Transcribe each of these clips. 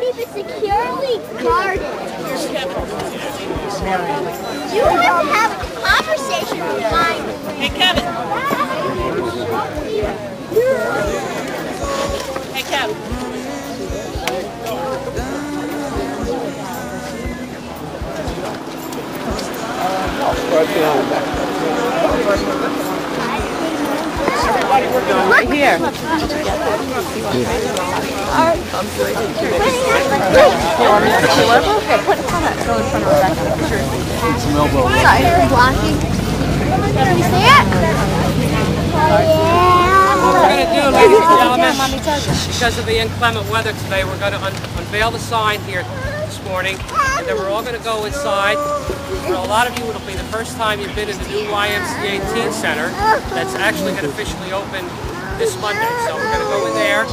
keep it securely guarded. You have to have a conversation with mine. Hey, Kevin. Hey, Kevin. Everybody, we're going right here. Put it on that. Go in front of Rebecca. Sorry for blocking. Can you see it? What we're going to do, ladies and gentlemen, because of the inclement weather today, we're going to unveil the sign here this morning, and then we're all going to go inside. For a lot of you, it'll be the first time you've been in the new YMCA Teen Center that's actually going to officially open this Monday. So we're going to go in there,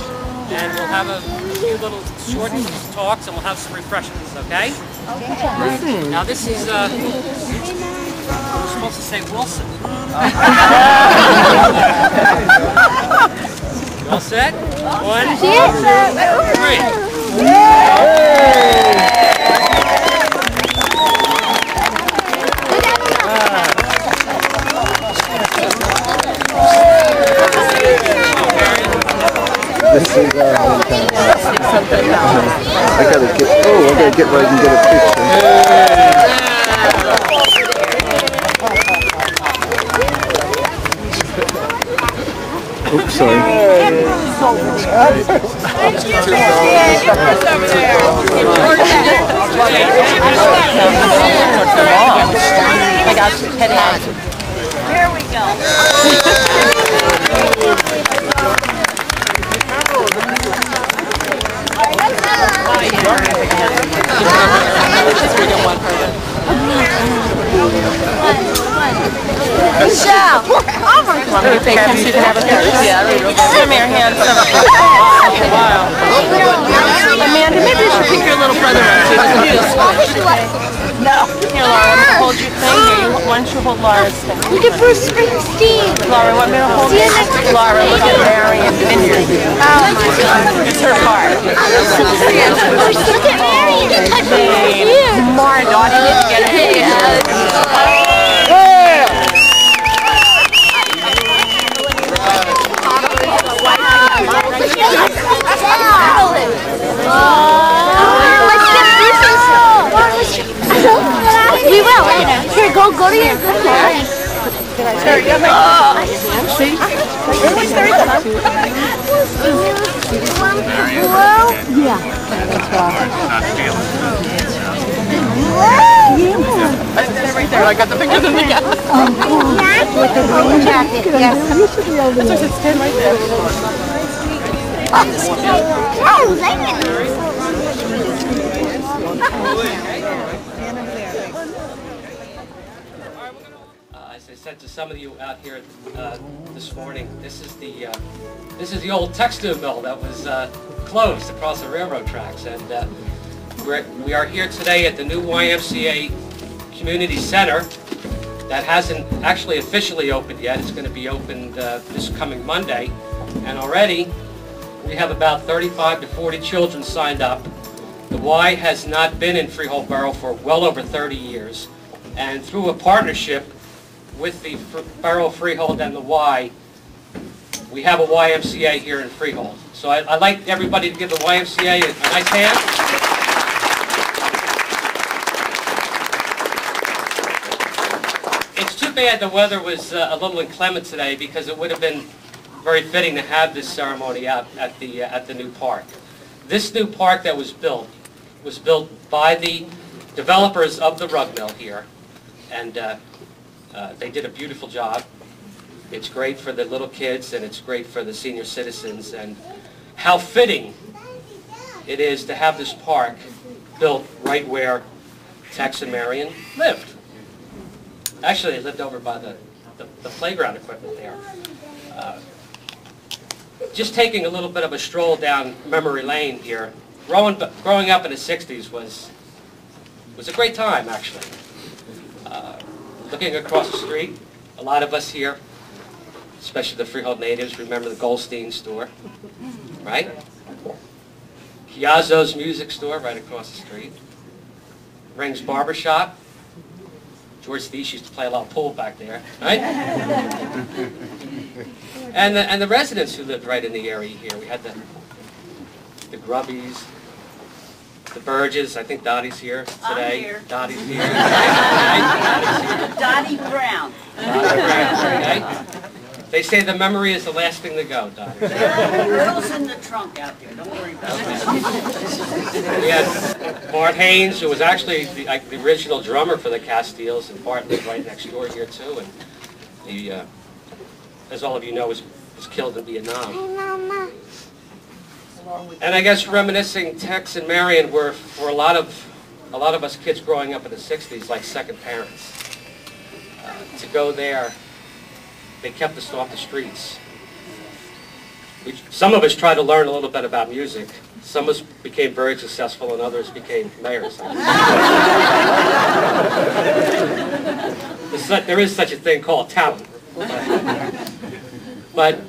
and we'll have a few little short talks, and we'll have some refreshments, okay? Okay. Now this is, we're supposed to say Wilson. You all set? 1, 2, 3. This is I gotta get. Oh, I gotta get where I can get a picture. Oops, sorry. I got you. Head on. Here we go. Michelle! Want me to take him so you can have a picture? Yeah, come here, handsome. Wow. Amanda, maybe you should pick your little brother up so he doesn't feel squished. No. Here, Laura, I'm going to hold your thing. Here, why don't you hold Laura's thing? Look at Bruce Springsteen. Laura, want me to hold it? Laura, look at Marion Vinyard. Oh my God. It's her part. Look at Marion. Mark, I didn't get it. We will. Here, go to your good place. See? Yeah. Right there. I got the picture of the guy. With the green jacket. Yes. That's why I said stand right there. Oh, As I said to some of you out here this morning, this is the old textile mill that was closed across the railroad tracks, and we are here today at the new YMCA Community Center that hasn't actually officially opened yet. It's going to be opened this coming Monday, and already we have about 35 to 40 children signed up. The Y has not been in Freehold Borough for well over 30 years, and through a partnership with the Borough of Freehold and the Y, we have a YMCA here in Freehold. So I'd like everybody to give the YMCA a nice hand. It's too bad the weather was a little inclement today, because it would have been very fitting to have this ceremony out at the new park. This new park that was built by the developers of the rug mill here, and they did a beautiful job. It's great for the little kids, and it's great for the senior citizens, and how fitting it is to have this park built right where Tex and Marion lived. Actually, they lived over by the playground equipment there. Just taking a little bit of a stroll down memory lane here, growing up in the 60s was a great time, actually. Looking across the street, a lot of us here, especially the Freehold natives, remember the Goldstein store, right? Chiazzo's Music Store right across the street. Ring's Barbershop. George Theiss used to play a lot of pool back there, right? and the residents who lived right in the area here. We had the Grubbies, the Burges. I think Dottie's here today. I'm here. Dottie's here. Dottie Brown. Dottie Brown, okay? They say the memory is the last thing to go, Dottie. Girls in the trunk out there. Don't worry about that. We had Bart Haynes, who was actually the original drummer for the Castiles, and Bart lived right next door here too. And he, as all of you know, was killed in Vietnam. And I guess reminiscing, Tex and Marion were for a lot of us kids growing up in the '60s like second parents. To go there, they kept us off the streets. Some of us tried to learn a little bit about music. Some of us became very successful, and others became mayors. There is such a thing called talent. But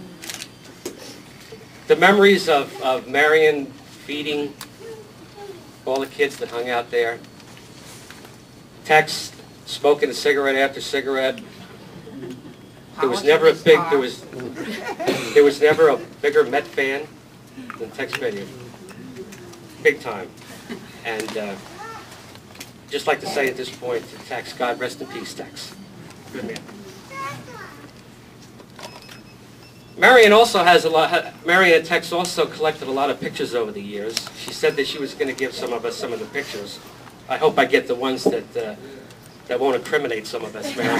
the memories of Marion feeding all the kids that hung out there, Tex smoking a cigarette after cigarette. There was never a bigger Met fan than Tex Vinyard. Big time. And just like to say at this point to Tex, God rest in peace, Tex. Good man. Marion also has Marion and Tex also collected a lot of pictures over the years. She said that she was going to give some of us some of the pictures. I hope I get the ones that won't incriminate some of us, man. I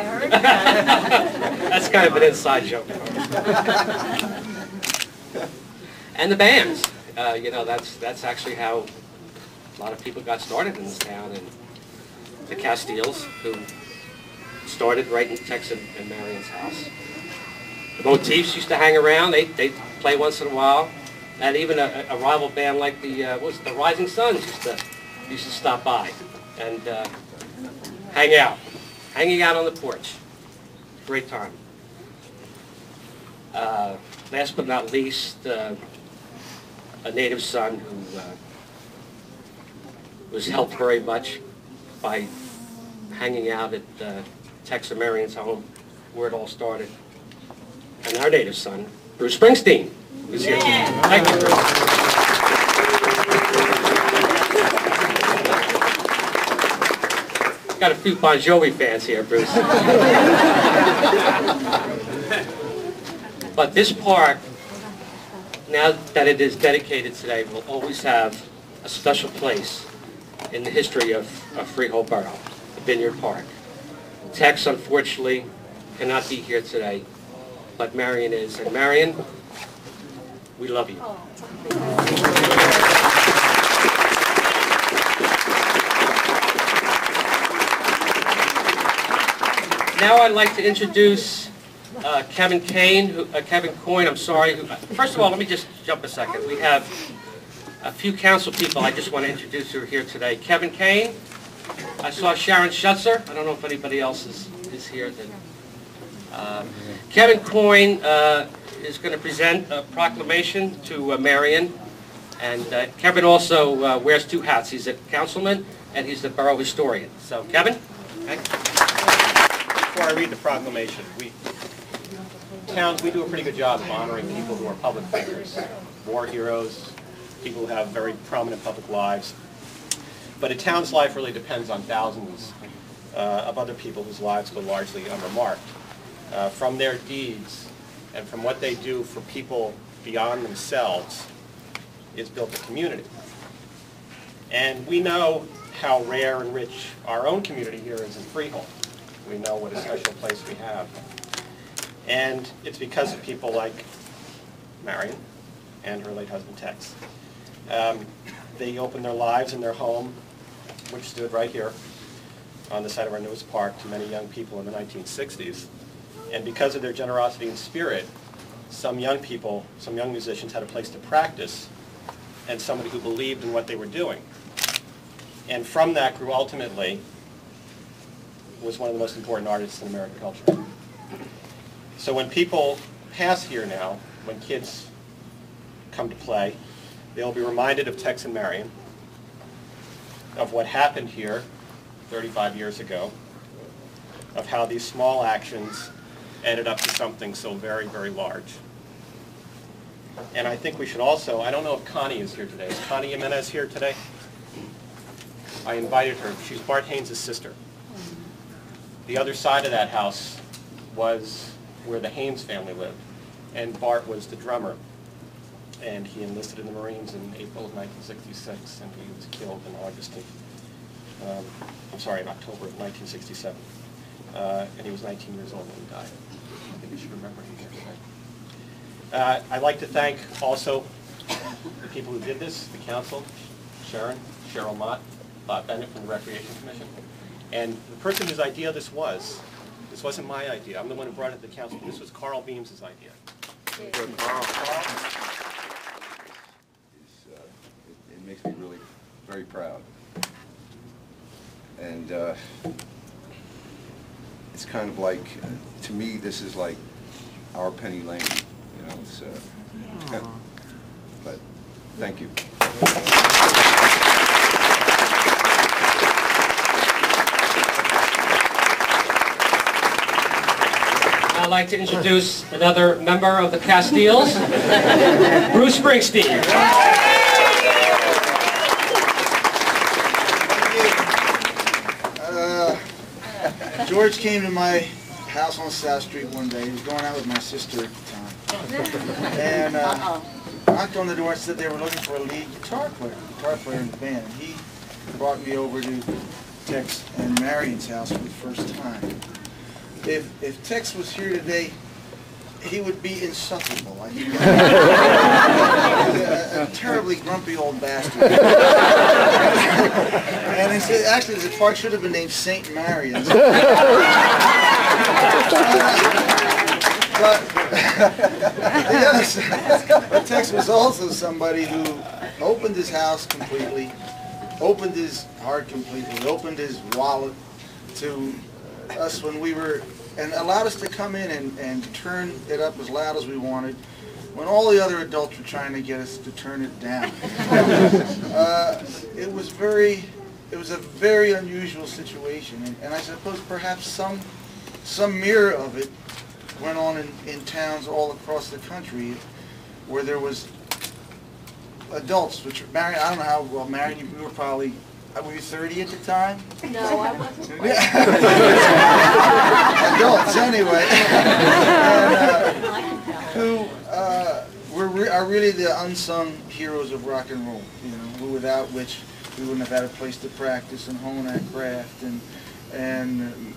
heard that. That's kind of an inside joke. And the bands, you know, that's actually how a lot of people got started in this town. And the Castiles, who started right in Tex and Marion's house. The Motifs used to hang around. They play once in a while. And even a rival band like the Rising Suns used to stop by and hanging out on the porch. Great time. Last but not least, a native son who was helped very much by hanging out at Tex and Marion's home, where it all started. And our native son, Bruce Springsteen, who's here today. Thank you, Bruce. Got a few Bon Jovi fans here, Bruce. But this park, now that it is dedicated today, will always have a special place in the history of Freehold Borough, the Vinyard Park. Tex, unfortunately, cannot be here today, but Marion is. And Marion, we love you. Now I'd like to introduce Kevin Coyne, I'm sorry. First of all, let me just jump a second. We have a few council people I just want to introduce who are here today. Kevin Coyne. I saw Sharon Schutzer. I don't know if anybody else is here. Kevin Coyne is going to present a proclamation to Marion. And Kevin also wears two hats. He's a councilman and he's the borough historian. So, Kevin? Okay. Before I read the proclamation, towns, we do a pretty good job of honoring people who are public figures, war heroes, people who have very prominent public lives. But a town's life really depends on thousands of other people whose lives go largely unremarked. From their deeds and from what they do for people beyond themselves is built a community. And we know how rare and rich our own community here is in Freehold. We know what a special place we have. And it's because of people like Marion and her late husband Tex. They opened their lives and their home, which stood right here on the site of our newest park, to many young people in the 1960s. And because of their generosity and spirit, some young people, some young musicians had a place to practice and somebody who believed in what they were doing. And from that grew ultimately was one of the most important artists in American culture. So when people pass here now, when kids come to play. They'll be reminded of Tex and Marion, of what happened here 35 years ago, of how these small actions ended up to something so very, very large. And I think we should also, I don't know if Connie is here today. Is Connie Jimenez here today? I invited her. She's Bart Haynes' sister. The other side of that house was where the Haynes family lived. And Bart was the drummer. And he enlisted in the Marines in April of 1966, and he was killed in October of 1967. And he was 19 years old when he died. I think we should remember him here today. I'd like to thank also the people who did this, the council, Cheryl Mott, Bob Bennett from the Recreation Commission, and the person whose idea this wasn't my idea. I'm the one who brought it to the council. This was Carl Beams' idea. It makes me really very proud. And it's kind of like, to me, this is like our Penny Lane, you know. It's kind of, but thank you. I'd like to introduce another member of the Castiles, Bruce Springsteen. George came to my house on South Street one day. He was going out with my sister at the time. And knocked on the door and said they were looking for a lead guitar player in the band. And he brought me over to Tex and Marion's house for the first time. If Tex was here today, he would be insufferable. A terribly grumpy old bastard. And he said, actually, the park should have been named St. Marion's. But Tex was also somebody who opened his house completely, opened his heart completely, opened his wallet to us when we were, and allowed us to come in and turn it up as loud as we wanted when all the other adults were trying to get us to turn it down. It was a very unusual situation, and I suppose perhaps some mirror of it went on in towns all across the country where there was adults, which Marion, I don't know how well, Marion, you were probably, were you 30 at the time? No, I wasn't. Adults, anyway. And, who are really the unsung heroes of rock and roll, you know, who without which we wouldn't have had a place to practice and hone our craft, and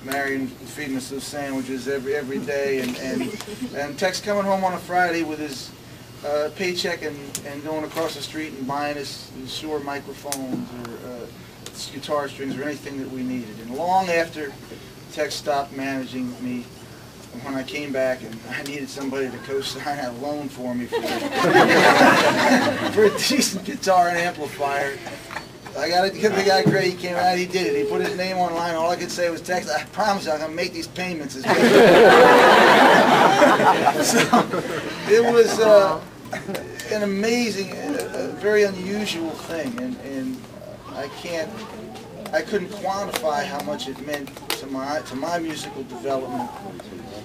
Marion feeding us those sandwiches every day, and Tex coming home on a Friday with his paycheck and going across the street and buying us Shure microphones or guitar strings or anything that we needed. And long after Tex stopped managing me, when I came back and I needed somebody to co-sign a loan for me for a decent guitar and amplifier, I got to give the guy credit. He came out, he did it. He put his name online. All I could say was, Tex, I promise you I'm going to make these payments. So it was an amazing, very unusual thing, and I couldn't quantify how much it meant to my musical development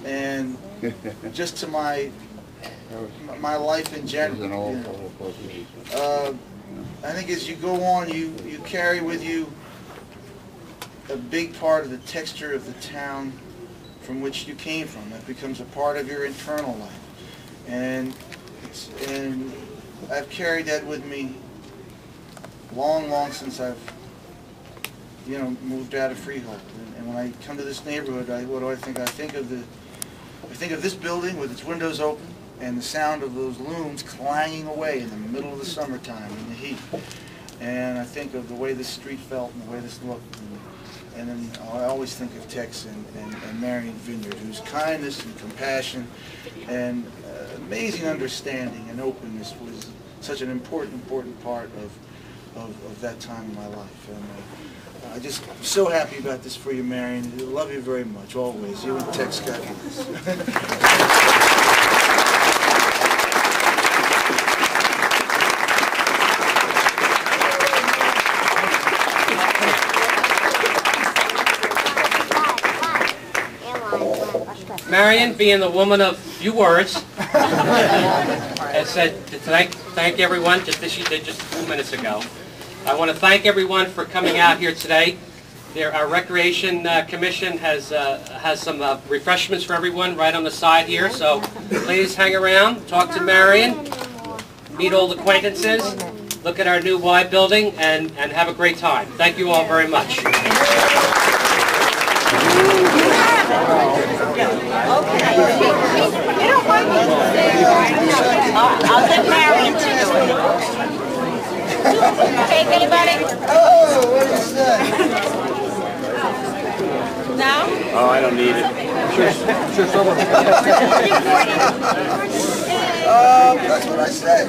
and just to my life in general. You know. I think as you go on, you carry with you a big part of the texture of the town from which you came from. That becomes a part of your internal life, and I've carried that with me long since I've moved out of Freehold. And when I come to this neighborhood, what do I think? I think of this building with its windows open and the sound of those looms clanging away in the middle of the summertime in the heat. And I think of the way this street felt and the way this looked. And then I always think of Tex and Marion Vinyard, whose kindness and compassion and amazing understanding and openness was such an important part of that time in my life. And I'm just so happy about this for you, Marion. I love you very much, always. You and Tex got this. Marion, being the woman of few words, has said to thank everyone, just as she did just a few minutes ago. I want to thank everyone for coming out here today. Our Recreation Commission has some refreshments for everyone right on the side here, so please hang around, talk to Marion, meet old acquaintances, look at our new Y building, and have a great time. Thank you all very much. I'll let Marion to do it. Take anybody? Oh, what is that? No? Oh, I don't need it. That's what I said.